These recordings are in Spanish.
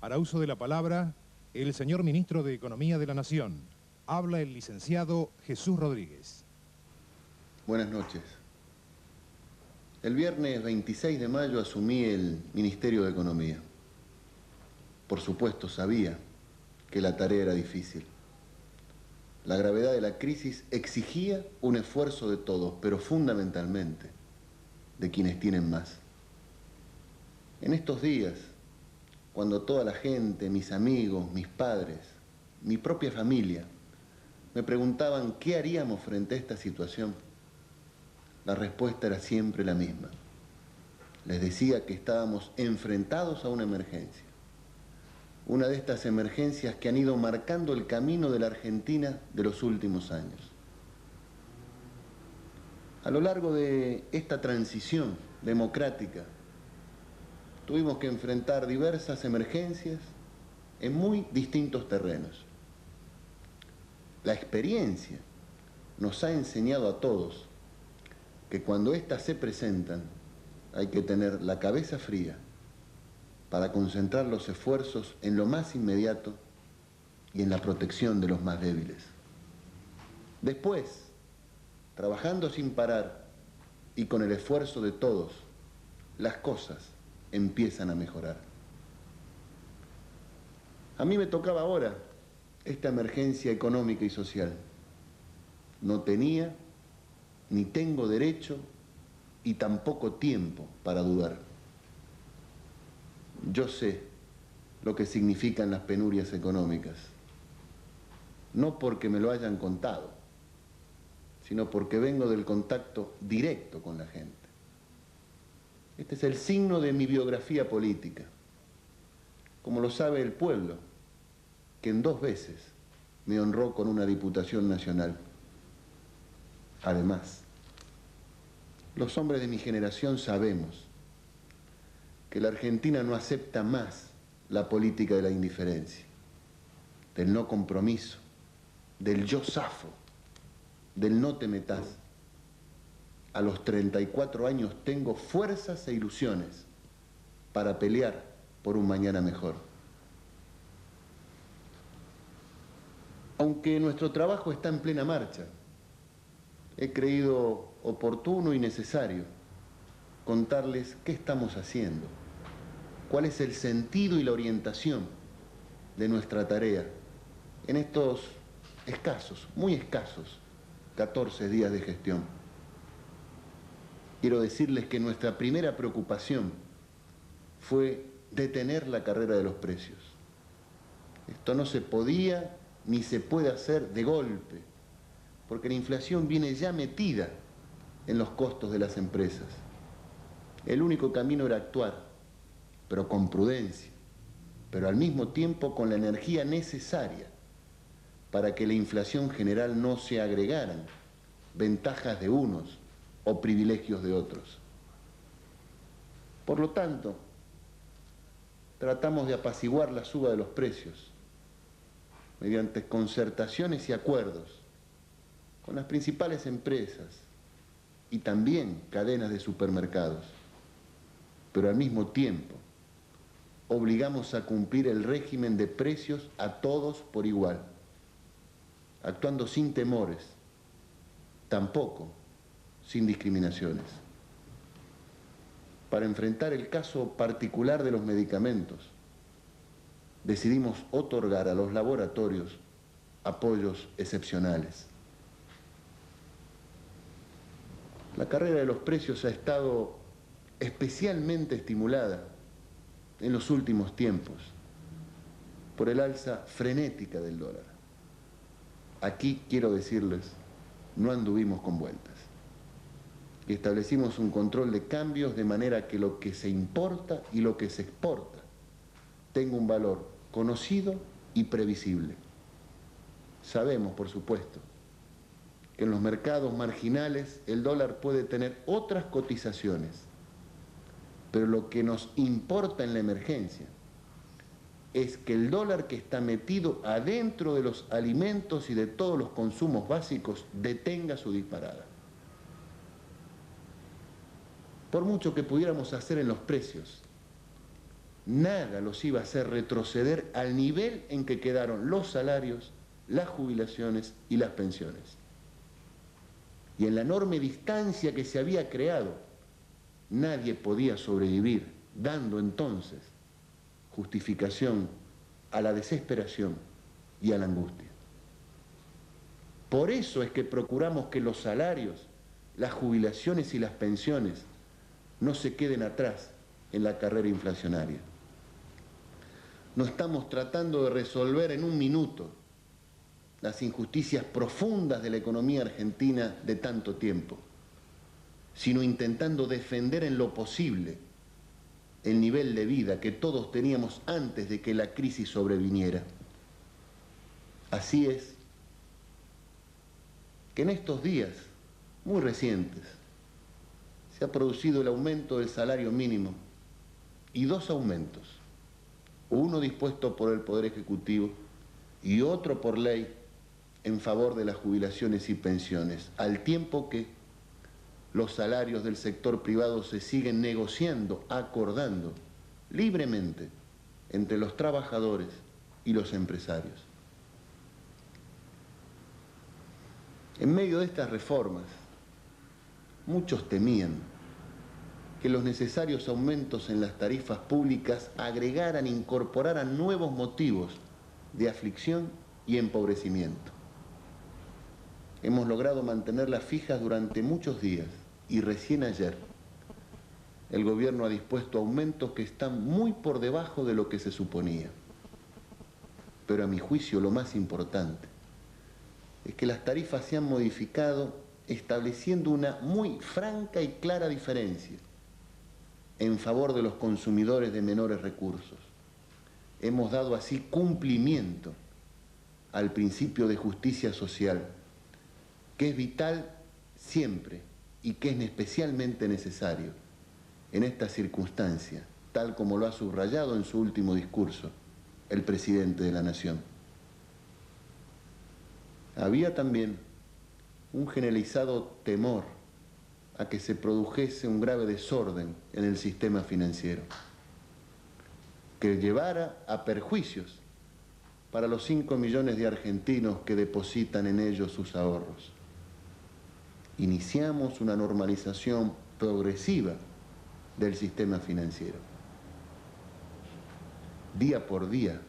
Hará uso de la palabra el señor Ministro de Economía de la Nación. Habla el licenciado Jesús Rodríguez. Buenas noches. El viernes 26 de mayo asumí el Ministerio de Economía. Por supuesto, sabía que la tarea era difícil. La gravedad de la crisis exigía un esfuerzo de todos, pero fundamentalmente de quienes tienen más. En estos días, cuando toda la gente, mis amigos, mis padres, mi propia familia, me preguntaban qué haríamos frente a esta situación, la respuesta era siempre la misma. Les decía que estábamos enfrentados a una emergencia. Una de estas emergencias que han ido marcando el camino de la Argentina de los últimos años. A lo largo de esta transición democrática, tuvimos que enfrentar diversas emergencias en muy distintos terrenos. La experiencia nos ha enseñado a todos que cuando éstas se presentan hay que tener la cabeza fría para concentrar los esfuerzos en lo más inmediato y en la protección de los más débiles. Después, trabajando sin parar y con el esfuerzo de todos, las cosas empiezan a mejorar. A mí me tocaba ahora esta emergencia económica y social. No tenía ni tengo derecho y tampoco tiempo para dudar. Yo sé lo que significan las penurias económicas, no porque me lo hayan contado, sino porque vengo del contacto directo con la gente. Este es el signo de mi biografía política, como lo sabe el pueblo, que en 2 veces me honró con una diputación nacional. Además, los hombres de mi generación sabemos que la Argentina no acepta más la política de la indiferencia, del no compromiso, del yo zafo, del no te metás. A los 34 años tengo fuerzas e ilusiones para pelear por un mañana mejor. Aunque nuestro trabajo está en plena marcha, he creído oportuno y necesario contarles qué estamos haciendo, cuál es el sentido y la orientación de nuestra tarea en estos escasos, muy escasos, 14 días de gestión. Quiero decirles que nuestra primera preocupación fue detener la carrera de los precios. Esto no se podía ni se puede hacer de golpe, porque la inflación viene ya metida en los costos de las empresas. El único camino era actuar, pero con prudencia, pero al mismo tiempo con la energía necesaria para que la inflación general no se agregaran ventajas de unos o privilegios de otros. Por lo tanto, tratamos de apaciguar la suba de los precios mediante concertaciones y acuerdos con las principales empresas y también cadenas de supermercados, pero al mismo tiempo obligamos a cumplir el régimen de precios a todos por igual, actuando sin temores, tampoco sin discriminaciones. Para enfrentar el caso particular de los medicamentos, decidimos otorgar a los laboratorios apoyos excepcionales. La carrera de los precios ha estado especialmente estimulada en los últimos tiempos por el alza frenética del dólar. Aquí quiero decirles, no anduvimos con vueltas. Y establecimos un control de cambios de manera que lo que se importa y lo que se exporta tenga un valor conocido y previsible. Sabemos, por supuesto, que en los mercados marginales el dólar puede tener otras cotizaciones, pero lo que nos importa en la emergencia es que el dólar que está metido adentro de los alimentos y de todos los consumos básicos detenga su disparada. Por mucho que pudiéramos hacer en los precios, nada los iba a hacer retroceder al nivel en que quedaron los salarios, las jubilaciones y las pensiones. Y en la enorme distancia que se había creado, nadie podía sobrevivir, dando entonces justificación a la desesperación y a la angustia. Por eso es que procuramos que los salarios, las jubilaciones y las pensiones no se queden atrás en la carrera inflacionaria. No estamos tratando de resolver en un minuto las injusticias profundas de la economía argentina de tanto tiempo, sino intentando defender en lo posible el nivel de vida que todos teníamos antes de que la crisis sobreviniera. Así es que en estos días muy recientes se ha producido el aumento del salario mínimo y dos aumentos, uno dispuesto por el Poder Ejecutivo y otro por ley en favor de las jubilaciones y pensiones, al tiempo que los salarios del sector privado se siguen negociando, acordando libremente entre los trabajadores y los empresarios. En medio de estas reformas, muchos temían que los necesarios aumentos en las tarifas públicas agregaran, incorporaran nuevos motivos de aflicción y empobrecimiento. Hemos logrado mantenerlas fijas durante muchos días y recién ayer el gobierno ha dispuesto aumentos que están muy por debajo de lo que se suponía. Pero a mi juicio lo más importante es que las tarifas se han modificado estableciendo una muy franca y clara diferencia en favor de los consumidores de menores recursos. Hemos dado así cumplimiento al principio de justicia social, que es vital siempre y que es especialmente necesario en esta circunstancia, tal como lo ha subrayado en su último discurso el presidente de la Nación. Había también un generalizado temor a que se produjese un grave desorden en el sistema financiero, que llevara a perjuicios para los 5 millones de argentinos que depositan en ellos sus ahorros. Iniciamos una normalización progresiva del sistema financiero. Día por día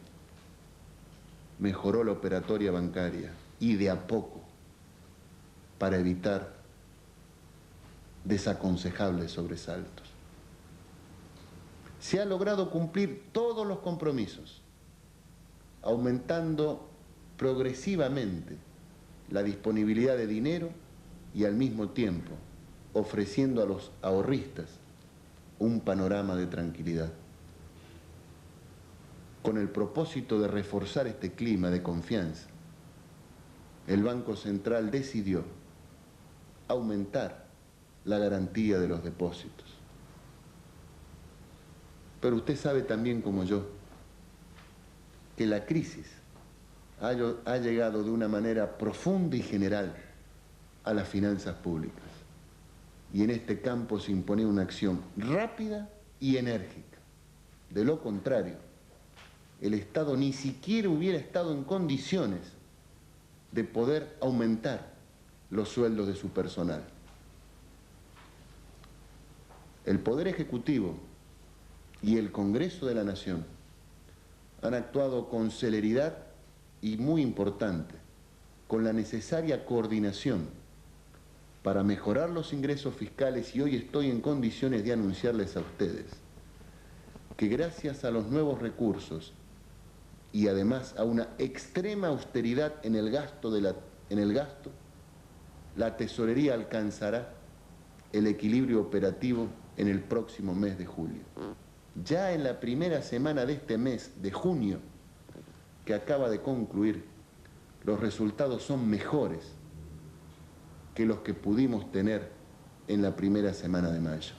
mejoró la operatoria bancaria y de a poco, para evitar desaconsejables sobresaltos. Se ha logrado cumplir todos los compromisos, aumentando progresivamente la disponibilidad de dinero y al mismo tiempo ofreciendo a los ahorristas un panorama de tranquilidad. Con el propósito de reforzar este clima de confianza, el Banco Central decidió aumentar la garantía de los depósitos. Pero usted sabe también como yo que la crisis ha llegado de una manera profunda y general a las finanzas públicas. Y en este campo se impone una acción rápida y enérgica. De lo contrario, el Estado ni siquiera hubiera estado en condiciones de poder aumentar los sueldos de su personal. El Poder Ejecutivo y el Congreso de la Nación han actuado con celeridad y muy importante, con la necesaria coordinación para mejorar los ingresos fiscales, y hoy estoy en condiciones de anunciarles a ustedes que gracias a los nuevos recursos y además a una extrema austeridad en el gasto, la tesorería alcanzará el equilibrio operativo en el próximo mes de julio. Ya en la primera semana de este mes de junio, que acaba de concluir, los resultados son mejores que los que pudimos tener en la primera semana de mayo.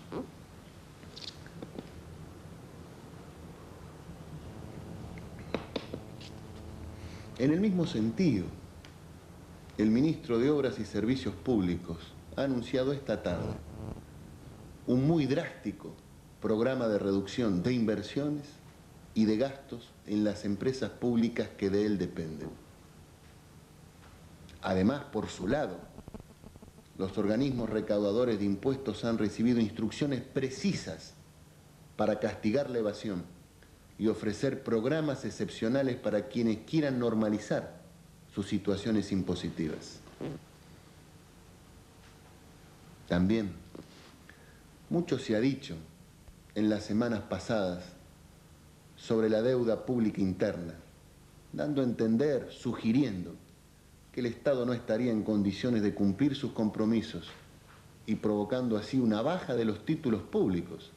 En el mismo sentido, el ministro de Obras y Servicios Públicos ha anunciado esta tarde un muy drástico programa de reducción de inversiones y de gastos en las empresas públicas que de él dependen. Además, por su lado, los organismos recaudadores de impuestos han recibido instrucciones precisas para castigar la evasión y ofrecer programas excepcionales para quienes quieran normalizar sus situaciones impositivas. También, mucho se ha dicho en las semanas pasadas sobre la deuda pública interna, dando a entender, sugiriendo que el Estado no estaría en condiciones de cumplir sus compromisos y provocando así una baja de los títulos públicos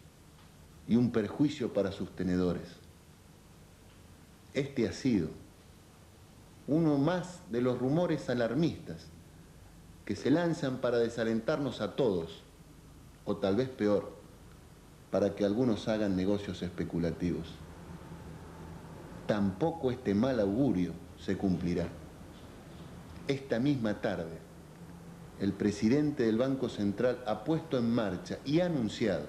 y un perjuicio para sus tenedores. Este ha sido uno más de los rumores alarmistas que se lanzan para desalentarnos a todos, o tal vez peor, para que algunos hagan negocios especulativos. Tampoco este mal augurio se cumplirá. Esta misma tarde, el presidente del Banco Central ha puesto en marcha y ha anunciado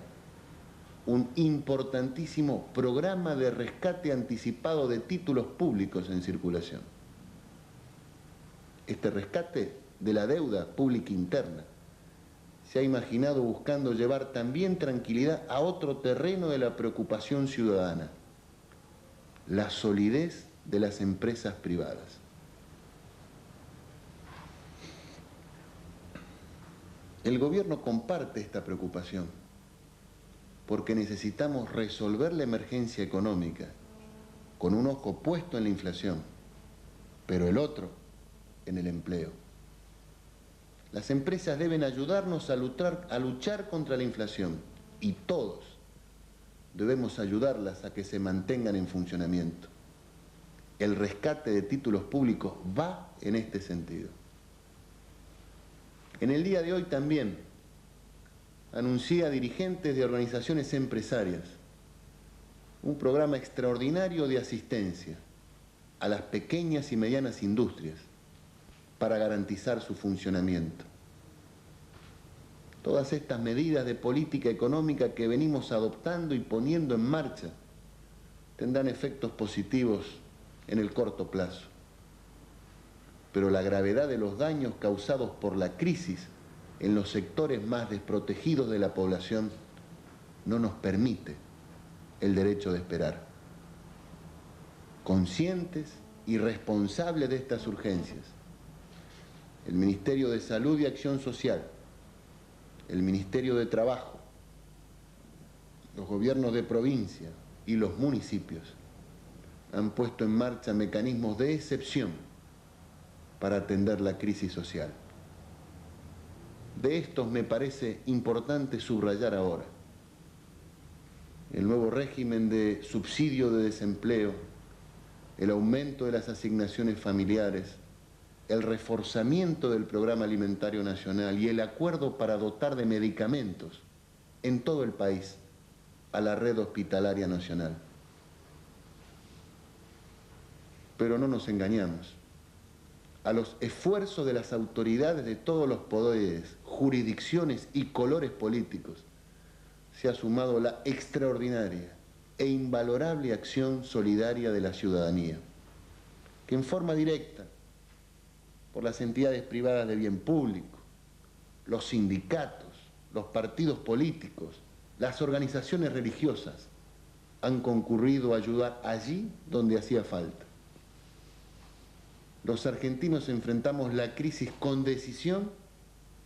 un importantísimo programa de rescate anticipado de títulos públicos en circulación. Este rescate de la deuda pública interna se ha imaginado buscando llevar también tranquilidad a otro terreno de la preocupación ciudadana, la solidez de las empresas privadas. El gobierno comparte esta preocupación porque necesitamos resolver la emergencia económica con un ojo puesto en la inflación, pero el otro en el empleo. Las empresas deben ayudarnos a luchar contra la inflación y todos debemos ayudarlas a que se mantengan en funcionamiento. El rescate de títulos públicos va en este sentido. En el día de hoy también anuncié a dirigentes de organizaciones empresarias un programa extraordinario de asistencia a las pequeñas y medianas industrias para garantizar su funcionamiento. Todas estas medidas de política económica que venimos adoptando y poniendo en marcha tendrán efectos positivos en el corto plazo. Pero la gravedad de los daños causados por la crisis en los sectores más desprotegidos de la población no nos permite el derecho de esperar. Conscientes y responsables de estas urgencias, el Ministerio de Salud y Acción Social, el Ministerio de Trabajo, los gobiernos de provincia y los municipios han puesto en marcha mecanismos de excepción para atender la crisis social. De estos me parece importante subrayar ahora el nuevo régimen de subsidio de desempleo, el aumento de las asignaciones familiares, el reforzamiento del Programa Alimentario Nacional y el acuerdo para dotar de medicamentos en todo el país a la red hospitalaria nacional. Pero no nos engañamos. A los esfuerzos de las autoridades de todos los poderes, jurisdicciones y colores políticos se ha sumado la extraordinaria e invalorable acción solidaria de la ciudadanía, que en forma directa, por las entidades privadas de bien público, los sindicatos, los partidos políticos, las organizaciones religiosas, han concurrido a ayudar allí donde hacía falta. Los argentinos enfrentamos la crisis con decisión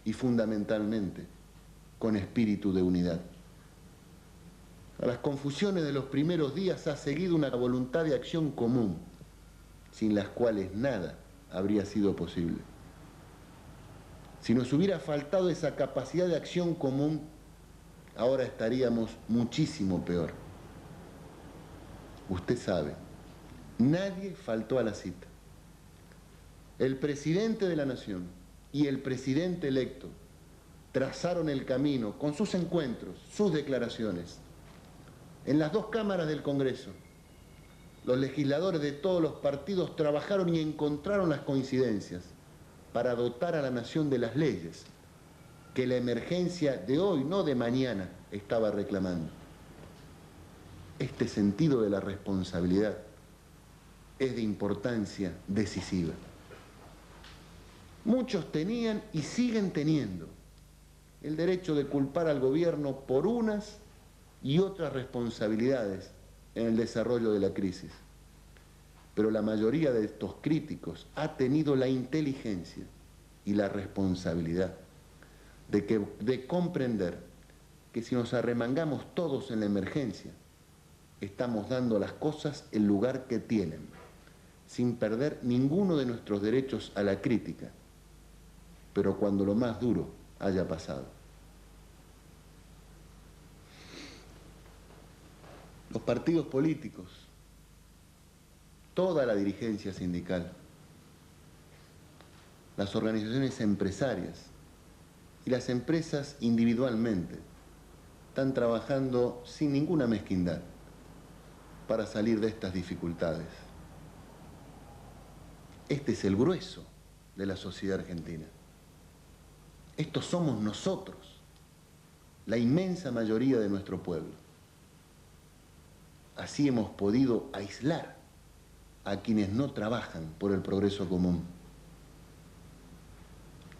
y fundamentalmente con espíritu de unidad. A las confusiones de los primeros días ha seguido una voluntad de acción común, sin las cuales nada habría sido posible. Si nos hubiera faltado esa capacidad de acción común, ahora estaríamos muchísimo peor. Usted sabe, nadie faltó a la cita. El presidente de la Nación y el presidente electo trazaron el camino con sus encuentros, sus declaraciones. En las dos cámaras del Congreso, los legisladores de todos los partidos trabajaron y encontraron las coincidencias para dotar a la nación de las leyes que la emergencia de hoy, no de mañana, estaba reclamando. este sentido de la responsabilidad es de importancia decisiva. Muchos tenían y siguen teniendo el derecho de culpar al gobierno por unas y otras responsabilidades en el desarrollo de la crisis. Pero la mayoría de estos críticos ha tenido la inteligencia y la responsabilidad de comprender que si nos arremangamos todos en la emergencia, estamos dando a las cosas el lugar que tienen, sin perder ninguno de nuestros derechos a la crítica, pero cuando lo más duro haya pasado. Los partidos políticos, toda la dirigencia sindical, las organizaciones empresarias y las empresas individualmente están trabajando sin ninguna mezquindad para salir de estas dificultades. Este es el grueso de la sociedad argentina. Estos somos nosotros, la inmensa mayoría de nuestro pueblo. Así hemos podido aislar a quienes no trabajan por el progreso común.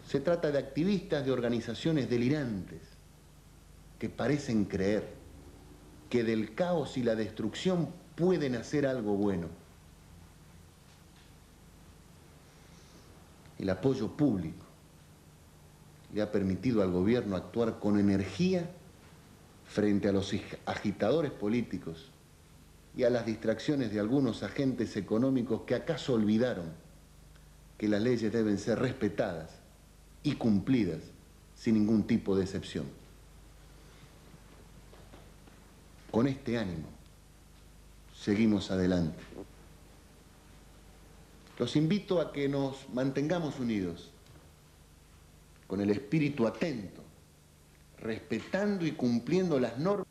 Se trata de activistas de organizaciones delirantes que parecen creer que del caos y la destrucción pueden hacer algo bueno. El apoyo público le ha permitido al gobierno actuar con energía frente a los agitadores políticos y a las distracciones de algunos agentes económicos que acaso olvidaron que las leyes deben ser respetadas y cumplidas sin ningún tipo de excepción. Con este ánimo, seguimos adelante. Los invito a que nos mantengamos unidos, con el espíritu atento, respetando y cumpliendo las normas